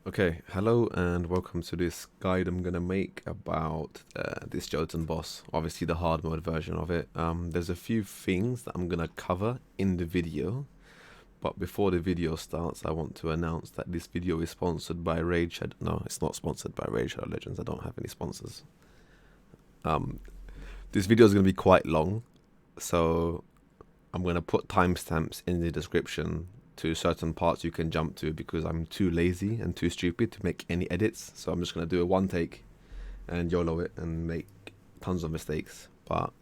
Okay, hello and welcome to this guide I'm gonna make about this Jotun boss, obviously the hard mode version of it. There's a few things that I'm gonna cover in the video, but before the video starts I want to announce that this video is sponsored by Raid Shadow. No, it's not sponsored by Raid Shadow Legends, I don't have any sponsors. This video is gonna be quite long, so I'm gonna put timestamps in the description to certain parts you can jump to because I'm too lazy and too stupid to make any edits. So I'm just going to do a one take and YOLO it and make tons of mistakes. But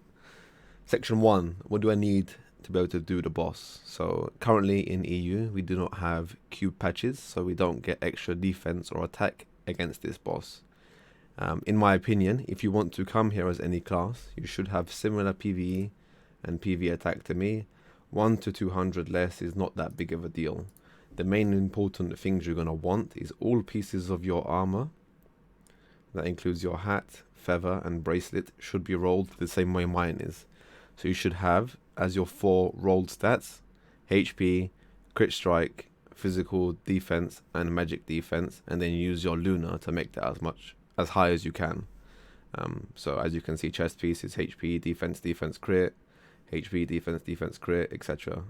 section 1, what do I need to be able to do the boss? So currently in EU we do not have cube patches, so we don't get extra defense or attack against this boss. In my opinion, if you want to come here as any class, you should have similar PvE and PvE attack to me. 1 to 200 less is not that big of a deal. The main important things you're going to want is all pieces of your armor. That includes your hat, feather and bracelet should be rolled the same way mine is. So you should have as your 4 rolled stats HP, crit strike, physical defense and magic defense, and then use your Luna to make that as high as you can. So as you can see, chest piece is HP, defense, crit, HP, defense, crit, etc.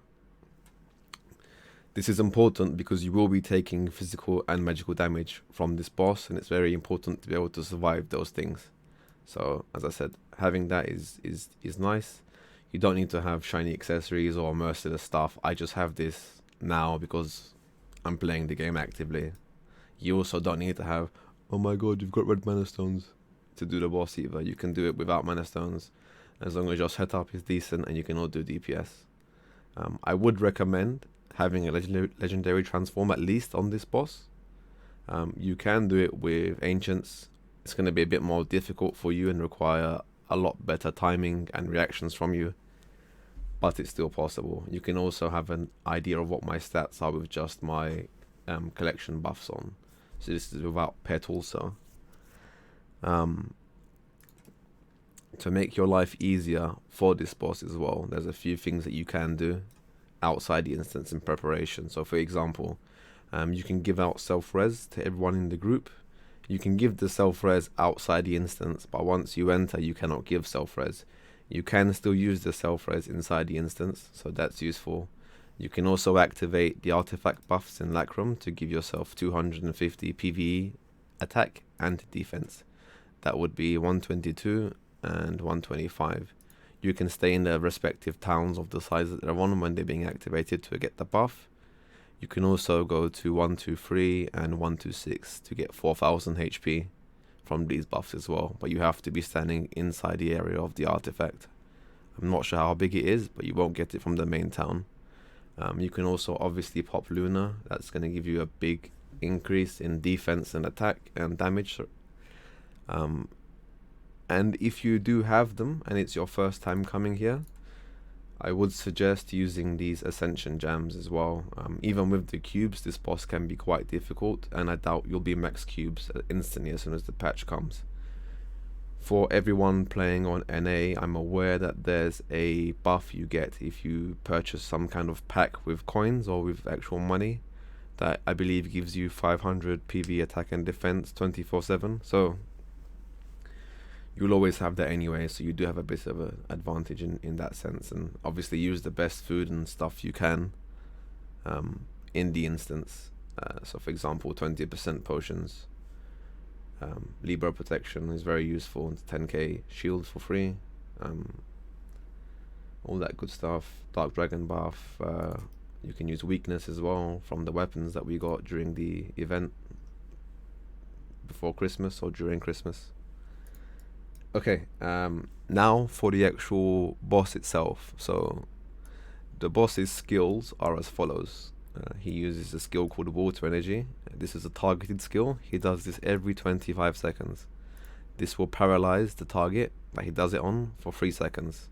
This is important because you will be taking physical and magical damage from this boss, and it's very important to be able to survive those things. So, as I said, having that is nice. You don't need to have shiny accessories or merciless stuff. I just have this now because I'm playing the game actively. You also don't need to have, oh my god, you've got red mana stones to do the boss either. You can do it without mana stones, as long as your setup is decent and you can all do DPS. I would recommend having a legendary transform at least on this boss. You can do it with ancients. It's going to be a bit more difficult for you and require a lot better timing and reactions from you, but it's still possible. You can also have an idea of what my stats are with just my collection buffs on. So this is without pet also. To make your life easier for this boss as well, there's a few things that you can do outside the instance in preparation. So for example, you can give out self-res to everyone in the group. You can give the self-res outside the instance, but once you enter you cannot give self-res. You can still use the self-res inside the instance, so that's useful. You can also activate the artifact buffs in Lacrum to give yourself 250 PvE attack and defense. That would be 122 and 125. You can stay in the respective towns of the size that they're on when they're being activated to get the buff. You can also go to 123 and 126 to get 4000 HP from these buffs as well, but you have to be standing inside the area of the artifact. I'm not sure how big it is, but you won't get it from the main town. You can also obviously pop Luna. That's going to give you a big increase in defense and attack and damage. And if you do have them and it's your first time coming here, I would suggest using these ascension jams as well. Even with the cubes, this boss can be quite difficult, and I doubt you'll be max cubes instantly as soon as the patch comes. For everyone playing on NA, I'm aware that there's a buff you get if you purchase some kind of pack with coins or with actual money that I believe gives you 500 PV attack and defense 24/7. So you'll always have that anyway, so you do have a bit of an advantage in that sense. And obviously use the best food and stuff you can in the instance. So for example, 20% potions. Libra protection is very useful. It's 10k shield for free. All that good stuff. Dark dragon buff. You can use weakness as well from the weapons that we got during the event before Christmas or during Christmas. Okay, now for the actual boss itself. So the boss's skills are as follows. He uses a skill called water energy. This is a targeted skill. He does this every 25 seconds. This will paralyze the target that he does it on for 3 seconds.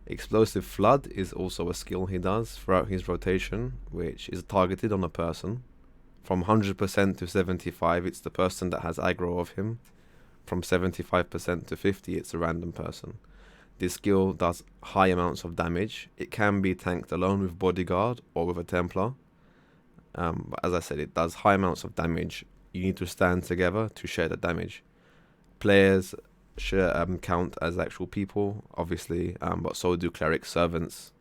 Explosive flood is also a skill he does throughout his rotation, which is targeted on a person. From 100% to 75, it's the person that has aggro of him. From 75% to 50, it's a random person. This skill does high amounts of damage. It can be tanked alone with bodyguard or with a Templar. But as I said, it does high amounts of damage. You need to stand together to share the damage. Players count as actual people, obviously, but so do clerics, servants,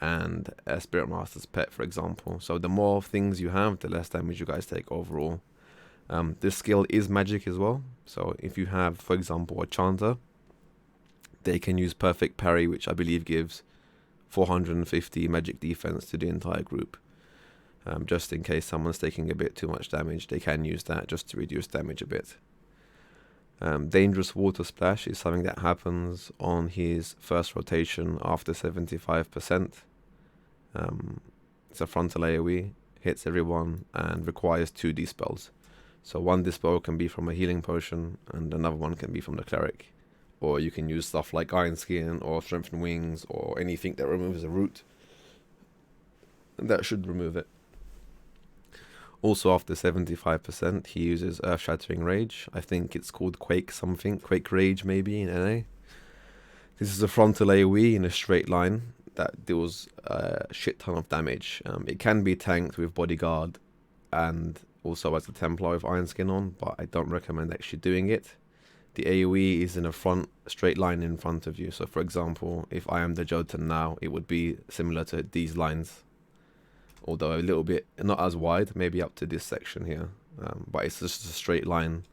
and a spirit master's pet, for example. So the more things you have, the less damage you guys take overall. This skill is magic as well. So if you have, for example, a chanter, they can use perfect parry, which I believe gives 450 magic defense to the entire group. Just in case someone's taking a bit too much damage, they can use that just to reduce damage a bit. Dangerous water splash is something that happens on his first rotation after 75%. It's a frontal AoE, hits everyone, and requires 2 dispels. So one dispel can be from a healing potion, and another one can be from the cleric. Or you can use stuff like Iron Skin, or Strengthened Wings, or anything that removes a root. And that should remove it. Also after 75%, he uses Earth-Shattering Rage. I think it's called Quake something, Quake Rage maybe in NA. This is a frontal AoE in a straight line that deals a shit ton of damage. It can be tanked with Bodyguard and also as a Templar with Iron Skin on, but I don't recommend actually doing it. The AoE is in a straight line in front of you. So for example, if I am the Jotun now, it would be similar to these lines. Although a little bit, not as wide, maybe up to this section here. But it's just a straight line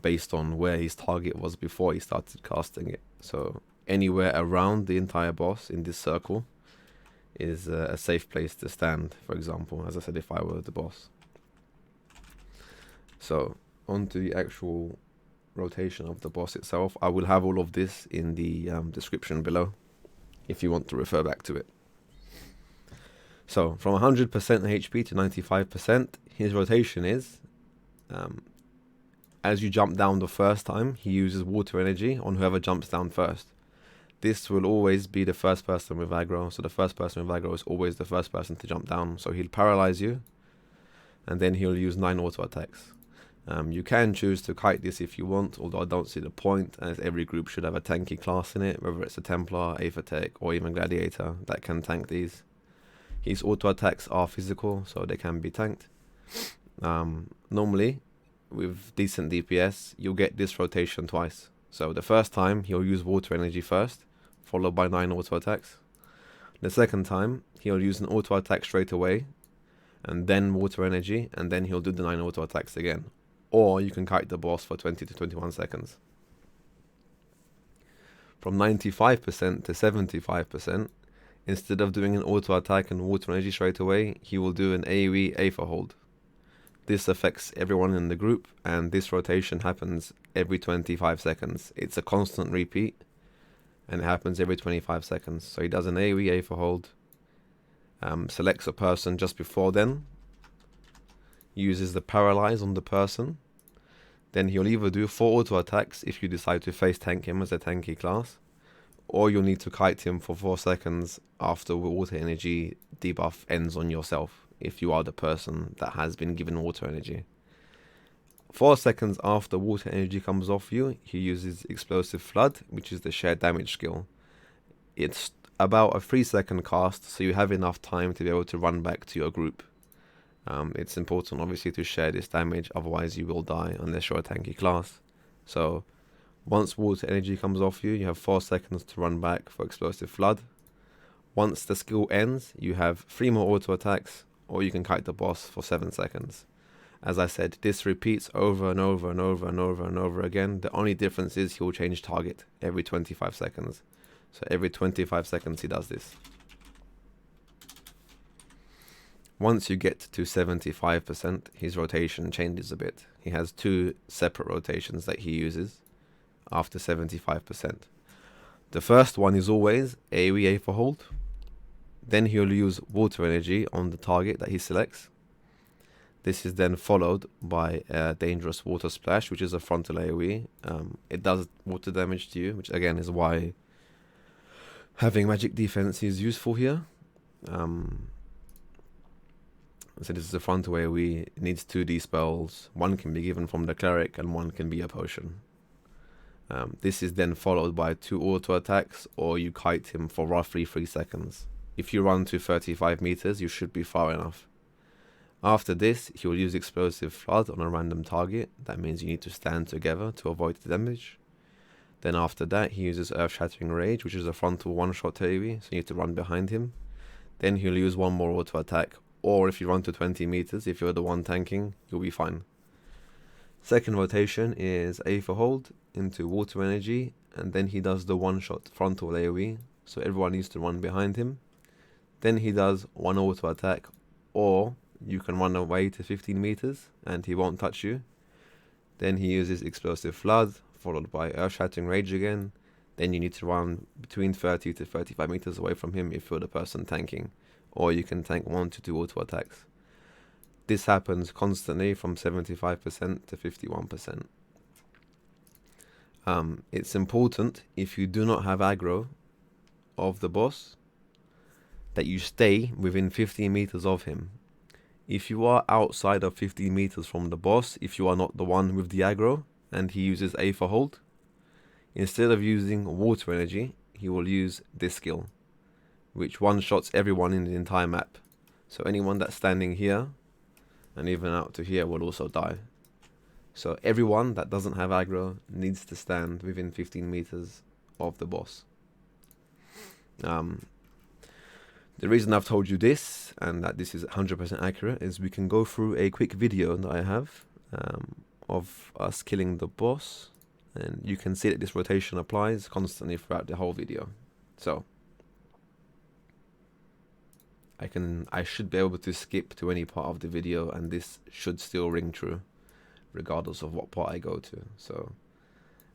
based on where his target was before he started casting it. So anywhere around the entire boss in this circle is a safe place to stand, for example, as I said, if I were the boss. So on to the actual rotation of the boss itself. I will have all of this in the description below if you want to refer back to it. So from 100% HP to 95%, his rotation is, as you jump down the first time, he uses water energy on whoever jumps down first. This will always be the first person with aggro, so the first person with aggro is always the first person to jump down. So he'll paralyze you, and then he'll use 9 auto attacks. You can choose to kite this if you want, although I don't see the point, as every group should have a tanky class in it, whether it's a Templar, Aether Tech, or even Gladiator that can tank these. His auto attacks are physical, so they can be tanked. Normally, with decent DPS, you'll get this rotation twice. So the first time, he'll use water energy first, followed by 9 auto attacks. The second time, he'll use an auto attack straight away, and then water energy, and then he'll do the 9 auto attacks again. Or you can kite the boss for 20 to 21 seconds. From 95% to 75%, instead of doing an auto attack and water energy straight away, he will do an AoE aether hold. This affects everyone in the group, and this rotation happens every 25 seconds. It's a constant repeat, and it happens every 25 seconds. So he does an AoE aether hold, selects a person just before then, uses the paralyze on the person, then he'll either do 4 auto attacks if you decide to face tank him as a tanky class, or you'll need to kite him for 4 seconds after water energy debuff ends on yourself, if you are the person that has been given water energy. 4 seconds after water energy comes off you, he uses Explosive Flood, which is the shared damage skill. It's about a 3-second cast, so you have enough time to be able to run back to your group. It's important obviously to share this damage, otherwise you will die unless you're a tanky class. So once water energy comes off you, you have 4 seconds to run back for Explosive Flood. Once the skill ends, you have 3 more auto attacks, or you can kite the boss for 7 seconds. As I said, this repeats over and over and over and over and over again. The only difference is he'll change target every 25 seconds. So every 25 seconds he does this. Once you get to 75%, his rotation changes a bit. He has 2 separate rotations that he uses after 75%. The first one is always AoE aether hold. Then he'll use water energy on the target that he selects. This is then followed by a dangerous water splash, which is a frontal AoE. It does water damage to you, which again is why having magic defense is useful here. So this is a frontal AoE. It needs 2D spells. 1 can be given from the cleric and 1 can be a potion. This is then followed by 2 auto attacks, or you kite him for roughly 3 seconds. If you run to 35 meters, you should be far enough. After this, he will use explosive flood on a random target. That means you need to stand together to avoid the damage. Then after that, he uses earth-shattering rage, which is a frontal one-shot AoE, so you need to run behind him. Then he'll use one more auto attack, or if you run to 20 meters, if you're the one tanking, you'll be fine. Second rotation is aether hold into water energy, and then he does the one-shot frontal AoE, so everyone needs to run behind him. Then he does one auto attack, or you can run away to 15 meters and he won't touch you. Then he uses explosive flood, followed by earth-shattering rage again. Then you need to run between 30 to 35 meters away from him if you're the person tanking, or you can tank 1 to 2 auto attacks. This happens constantly from 75% to 51%. It's important, if you do not have aggro of the boss, that you stay within 15 meters of him. If you are outside of 15 meters from the boss, if you are not the one with the aggro and he uses aether hold, instead of using water energy, he will use this skill, which one-shots everyone in the entire map. So anyone that's standing here and even out to here will also die. So everyone that doesn't have aggro needs to stand within 15 meters of the boss. The reason I've told you this, and that this is 100% accurate, is we can go through a quick video that I have of us killing the boss, and you can see that this rotation applies constantly throughout the whole video. So I should be able to skip to any part of the video, and this should still ring true regardless of what part I go to. So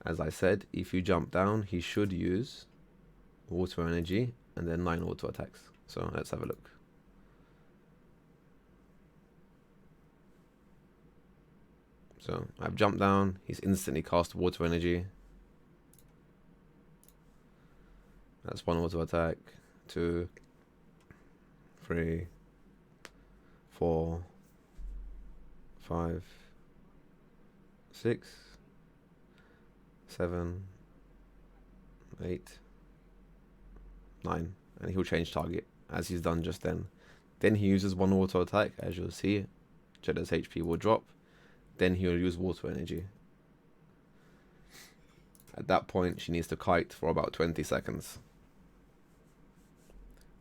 as I said, if you jump down, he should use water energy and then 9 auto attacks. So let's have a look. So I've jumped down, he's instantly cast water energy. That's 1 auto attack, 2, 3, 4, 5, 6, 7, 8, 9, and he'll change target as he's done just then. Then he uses 1 auto attack, as you'll see. Jedda's HP will drop. Then he'll use water energy. At that point, she needs to kite for about 20 seconds.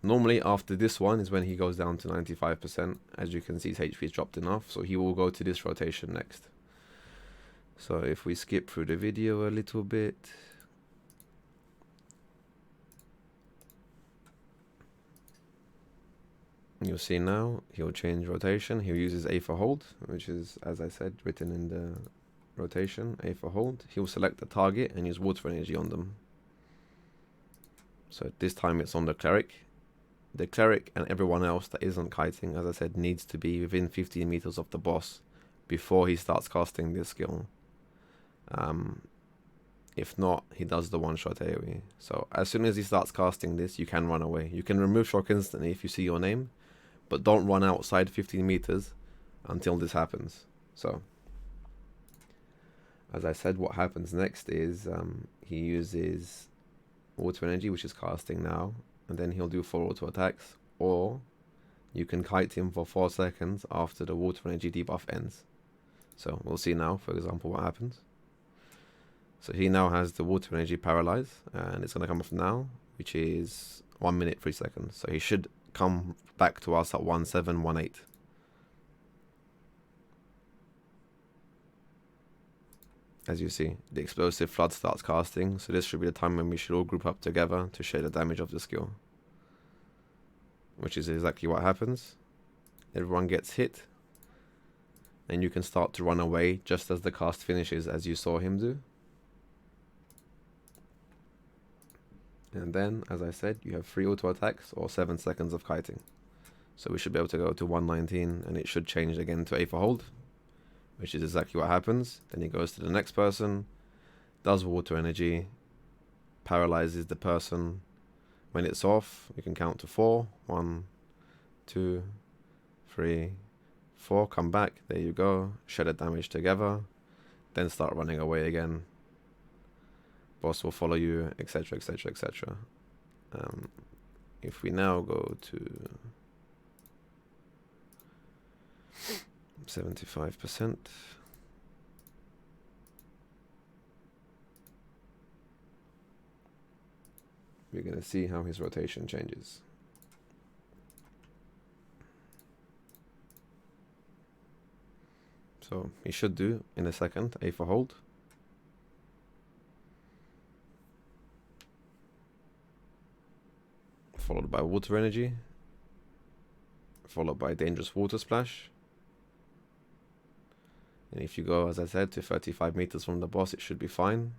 Normally, after this one is when he goes down to 95%. As you can see, his HP is dropped enough, so he will go to this rotation next. So if we skip through the video a little bit. You'll see now, he'll change rotation. He'll use his aether hold, which is, as I said, written in the rotation, aether hold. He'll select the target and use water energy on them. So this time it's on the cleric. The cleric and everyone else that isn't kiting, as I said, needs to be within 15 meters of the boss before he starts casting this skill. If not, he does the one-shot AoE. So as soon as he starts casting this, you can run away. You can remove shock instantly if you see your name, but don't run outside 15 meters until this happens. So, as I said, what happens next is he uses water energy, which is casting now, and then he'll do 4 auto attacks, or you can kite him for 4 seconds after the water energy debuff ends. So we'll see now, for example, what happens. So he now has the water energy paralyze, and it's going to come off now, which is 1 minute 3 seconds. So he should come back to us at 1718. As you see, the explosive flood starts casting, so this should be the time when we should all group up together to share the damage of the skill. Which is exactly what happens. Everyone gets hit, and you can start to run away just as the cast finishes, as you saw him do. And then, as I said, you have 3 auto attacks or 7 seconds of kiting. So we should be able to go to 119, and it should change again to aether hold, which is exactly what happens. Then he goes to the next person, does water energy, paralyzes the person. When it's off, we can count to 4. 1, 2, 3, 4. Come back. There you go. Share the damage together. Then start running away again. Boss will follow you, etc, etc, etc. If we now go to 75%. We're going to see how his rotation changes. So he should do in a second A for hold. Followed by water energy. Followed by dangerous water splash. And if you go, as I said, to 35 meters from the boss, it should be fine.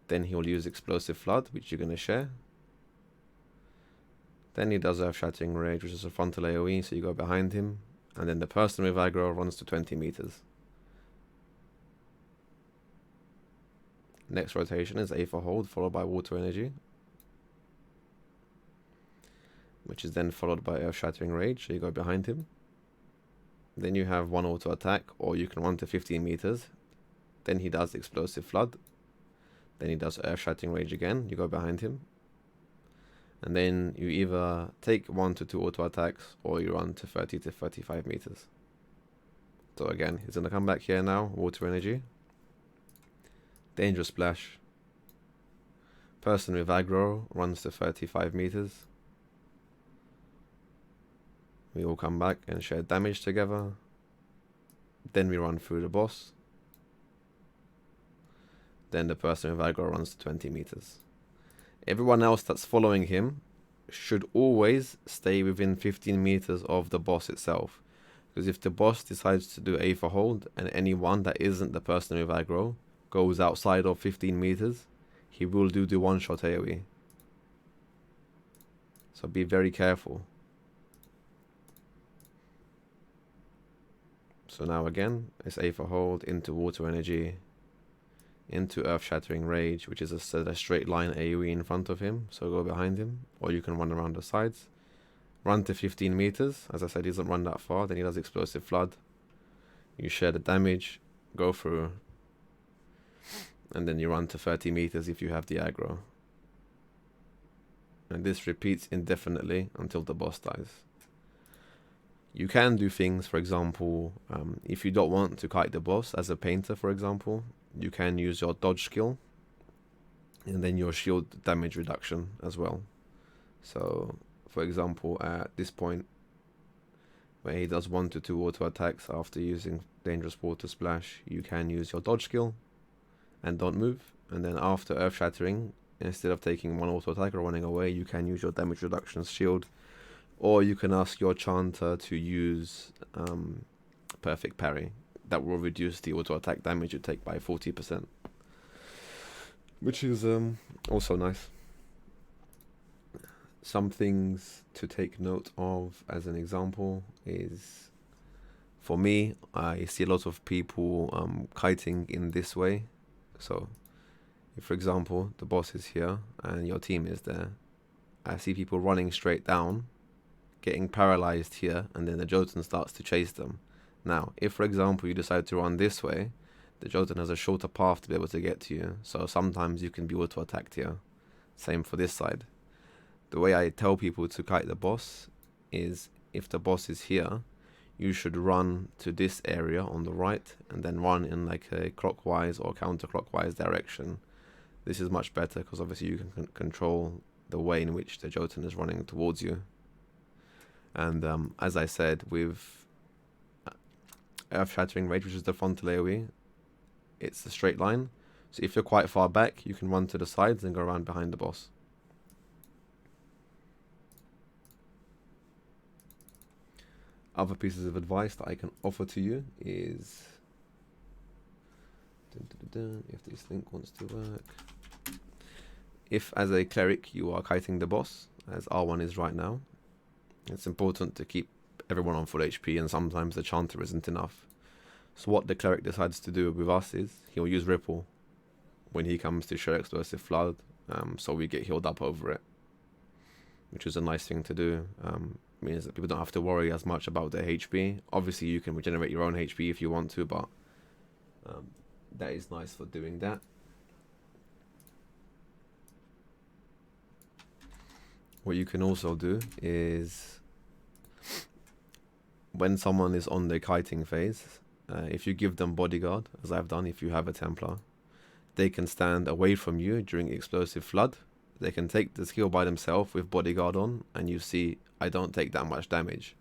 Then he'll use explosive flood, which you're going to share. Then he does earth-shattering rage, which is a frontal AoE, so you go behind him. And then the person with aggro runs to 20 meters. Next rotation is A for hold, followed by water energy, which is then followed by earth-shattering rage, so you go behind him. Then you have one auto attack, or you can run to 15 meters. Then he does explosive flood. Then he does earth-shattering rage again, you go behind him. And then you either take 1 to 2 auto attacks, or you run to 30 to 35 meters. So again, he's going to come back here now, water energy. Dangerous splash. Person with aggro runs to 35 meters. We all come back and share damage together. Then we run through the boss. Then the person with aggro runs to 20 meters. Everyone else that's following him should always stay within 15 meters of the boss itself. Because if the boss decides to do A for hold, and anyone that isn't the person with aggro goes outside of 15 meters, he will do the one-shot AoE. So be very careful. So now again, it's A for hold, into water energy, into earth-shattering rage, which is a straight line AoE in front of him, so go behind him, or you can run around the sides. Run to 15 meters, as I said, he doesn't run that far, then he does explosive flood. You share the damage, go through, and then you run to 30 meters if you have the aggro. And this repeats indefinitely until the boss dies. You can do things, for example, if you don't want to kite the boss as a painter, for example, you can use your dodge skill and then your shield damage reduction as well. So, for example, at this point, where he does 1 to 2 auto attacks after using dangerous water splash, you can use your dodge skill and don't move. And then after earth shattering, instead of taking 1 auto attack or running away, you can use your damage reduction shield. Or you can ask your chanter to use perfect parry. That will reduce the auto attack damage you take by 40%, which is also nice. Some things to take note of as an example is, for me, I see a lot of people kiting in this way. So if, for example, the boss is here and your team is there, I see people running straight down, getting paralyzed here, and then the Jotun starts to chase them. Now, if, for example, you decide to run this way, the Jotun has a shorter path to be able to get to you, so sometimes you can be auto-attacked here. Same for this side. The way I tell people to kite the boss is, if the boss is here, you should run to this area on the right, and then run in like a clockwise or counterclockwise direction. This is much better, because obviously you can control the way in which the Jotun is running towards you. And as I said, with earth-shattering rage, which is the frontal AoE, it's a straight line. So if you're quite far back, you can run to the sides and go around behind the boss. Other pieces of advice that I can offer to you is, if this link wants to work, if as a cleric you are kiting the boss, as R1 is right now, it's important to keep everyone on full HP, and sometimes the chanter isn't enough. So what the cleric decides to do with us is he'll use Ripple when he comes to share explosive flood, so we get healed up over it, which is a nice thing to do. Means that people don't have to worry as much about their HP. Obviously you can regenerate your own HP if you want to, but that is nice for doing that. What you can also do is, when someone is on the kiting phase, if you give them bodyguard, as I've done, if you have a Templar, they can stand away from you during explosive flood. They can take the skill by themselves with bodyguard on, and you see I don't take that much damage.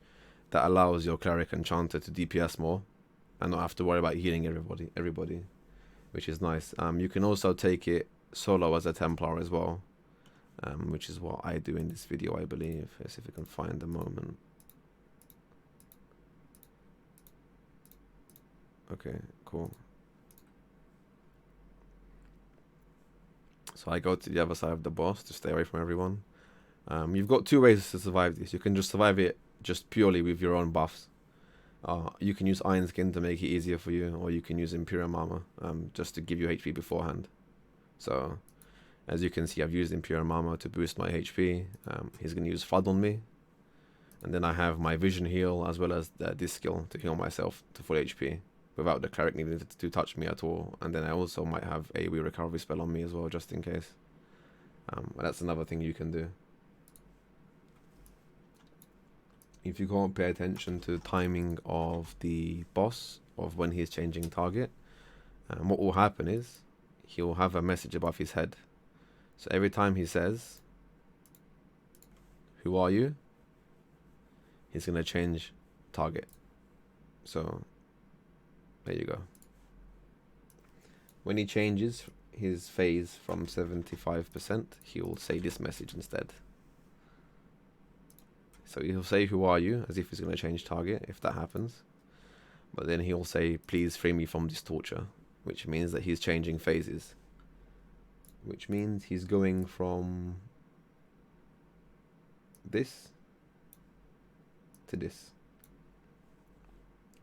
That allows your cleric and chanter to DPS more and not have to worry about healing everybody, which is nice. You can also take it solo as a Templar as well, which is what I do in this video, I believe. Let's see if we can find the moment. Okay, cool. So I go to the other side of the boss to stay away from everyone. You've got two ways to survive this. You can just survive it just purely with your own buffs. You can use Iron Skin to make it easier for you, or you can use Imperium Armor just to give you HP beforehand. So, as you can see, I've used Imperium Armor to boost my HP. He's going to use FUD on me. And then I have my Vision Heal as well as this skill to heal myself to full HP without the cleric needing to touch me at all. And then I also might have a AOE recovery spell on me as well, just in case. That's another thing you can do. If you can't pay attention to the timing of the boss, of when he's changing target, what will happen is he'll have a message above his head. So every time he says, "Who are you?" he's going to change target. So there you go. When he changes his phase from 75%, he will say this message instead. So he'll say, "Who are you?" as if he's going to change target if that happens. But then he'll say, "Please free me from this torture," which means that he's changing phases. Which means he's going from this to this.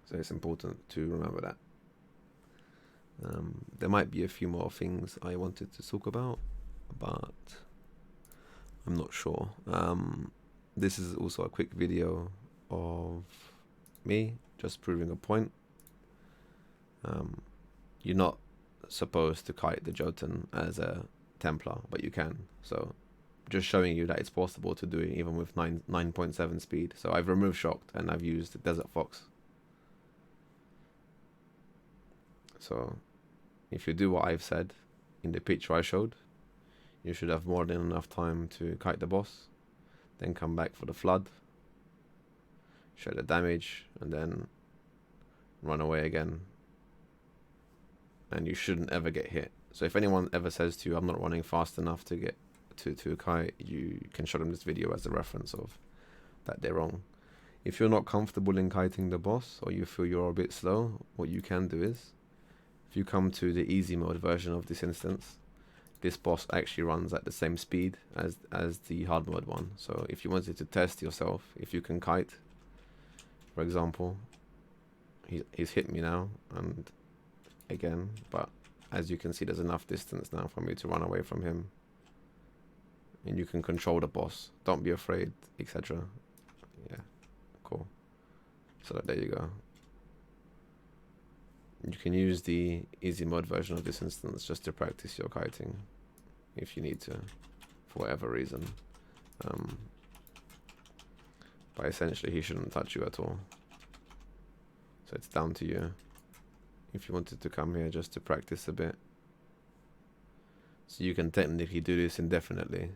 So it's important to remember that. There might be a few more things I wanted to talk about, but I'm not sure. This is also a quick video of me just proving a point. You're not supposed to kite the Jotun as a Templar, but you can. So just showing you that it's possible to do it even with 9.7 speed. So I've removed Shocked and I've used Desert Fox. So if you do what I've said in the picture I showed, you should have more than enough time to kite the boss, then come back for the flood, show the damage, and then run away again. And you shouldn't ever get hit. So if anyone ever says to you, "I'm not running fast enough to get to kite," you can show them this video as a reference of that they're wrong. If you're not comfortable in kiting the boss, or you feel you're a bit slow, what you can do is, if you come to the easy mode version of this instance, this boss actually runs at the same speed as the hard mode one. So if you wanted to test yourself, if you can kite, for example, he's hit me now, and again, but as you can see, there's enough distance now for me to run away from him. And you can control the boss. Don't be afraid, etc. Yeah, cool. So there you go. You can use the easy mode version of this instance just to practice your kiting if you need to, for whatever reason. But essentially he shouldn't touch you at all. So it's down to you if you wanted to come here just to practice a bit. So you can technically do this indefinitely,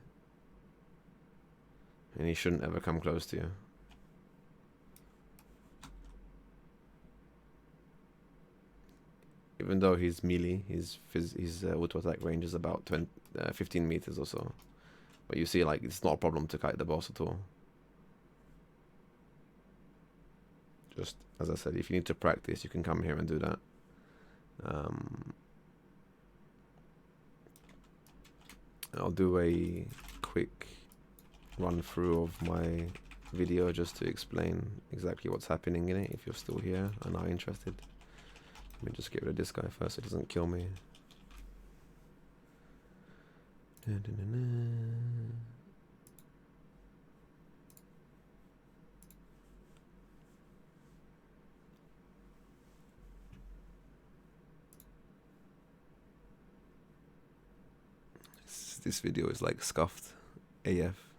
and he shouldn't ever come close to you. Even though he's melee, his auto attack range is about 15 meters or so. But you see, like, it's not a problem to kite the boss at all. Just, as I said, if you need to practice, you can come here and do that. I'll do a quick run through of my video just to explain exactly what's happening in it, if you're still here and are interested. Let me just get rid of this guy first so it doesn't kill me. This video is like scuffed AF.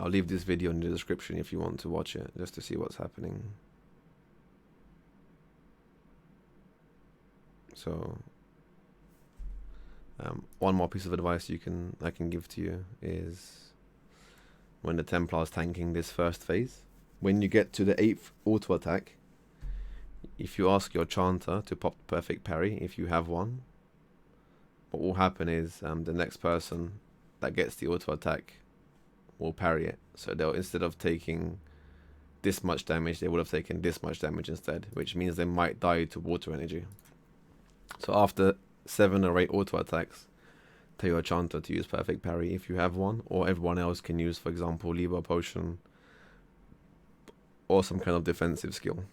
I'll leave this video in the description if you want to watch it, just to see what's happening. So one more piece of advice I can give to you is, when the Templar is tanking this first phase, when you get to the 8th auto attack, if you ask your chanter to pop the perfect parry, if you have one, what will happen is the next person that gets the auto attack will parry it. So they'll, instead of taking this much damage, they would have taken this much damage instead, which means they might die to water energy. So after 7 or 8 auto attacks, tell your chanter to use perfect parry if you have one, or everyone else can use, for example, Libra potion or some kind of defensive skill.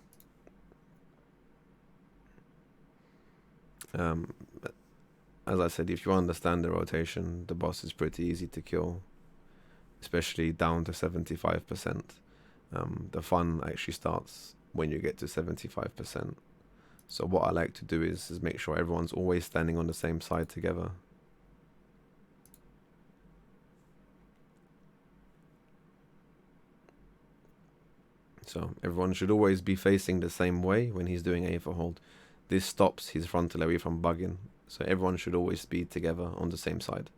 As I said, if you understand the rotation, the boss is pretty easy to kill, especially down to 75%. The fun actually starts when you get to 75%. So what I like to do is make sure everyone's always standing on the same side together. So everyone should always be facing the same way when he's doing aether hold. This stops his frontal area from bugging. So everyone should always be together on the same side.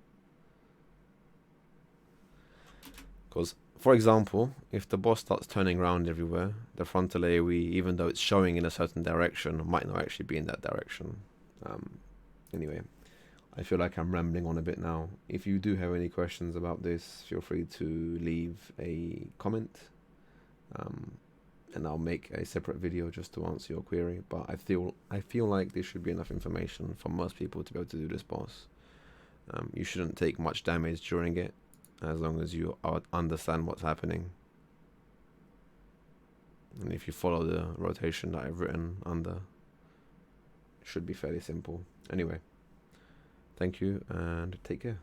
Because, for example, if the boss starts turning around everywhere, the frontal AoE, even though it's showing in a certain direction, might not actually be in that direction. Anyway, I feel like I'm rambling on a bit now. If you do have any questions about this, feel free to leave a comment. And I'll make a separate video just to answer your query. But I feel like this should be enough information for most people to be able to do this boss. You shouldn't take much damage during it, as long as you understand what's happening. And if you follow the rotation that I've written under, it should be fairly simple. Anyway, thank you and take care.